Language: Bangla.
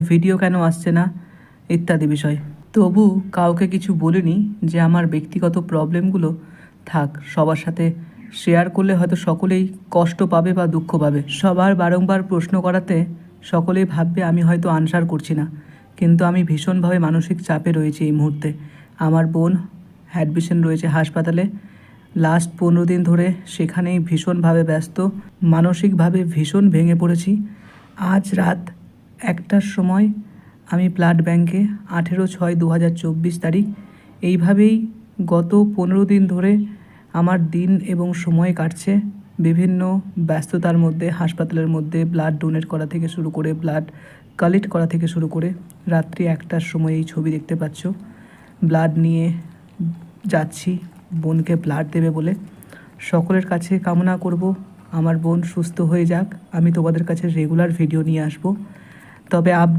ভিডিও কেন আসছে না ইত্যাদি বিষয়। তবু কাউকে কিছু বলিনি যে আমার ব্যক্তিগত প্রবলেমগুলো থাক, সবার সাথে শেয়ার করলে হয়তো সকলেই কষ্ট পাবে বা দুঃখ পাবে। সবার বারংবার প্রশ্ন করাতে সকলেই ভাববে আমি হয়তো আনসার করছি না, কিন্তু আমি ভীষণভাবে মানসিক চাপে রয়েছি এই মুহূর্তে। আমার বোন অ্যাডমিশন রয়েছে হাসপাতালে, লাস্ট 15 দিন ধরে সেখানেই ভীষণভাবে ব্যস্ত, মানসিকভাবে ভীষণ ভেঙে পড়েছি। আজ রাত 1টার সময় আমি ব্লাড ব্যাঙ্কে 18/6/2024 তারিখ, এইভাবেই গত 15 দিন ধরে আমার দিন এবং সময় কাটছে বিভিন্ন ব্যস্ততার মধ্যে, হাসপাতালের মধ্যে ব্লাড ডোনেট করা থেকে শুরু করে ব্লাড কালেক্ট করা থেকে শুরু করে। রাত্রি 1টার সময় এই ছবি দেখতে পাচ্ছ, ব্লাড নিয়ে যাচ্ছি বোনকে ব্লাড দেবে বলে। সকলের কাছে কামনা করব আমার বোন সুস্থ হয়ে যাক। আমি তোমাদের কাছে রেগুলার ভিডিও নিয়ে আসব, তবে আপডেট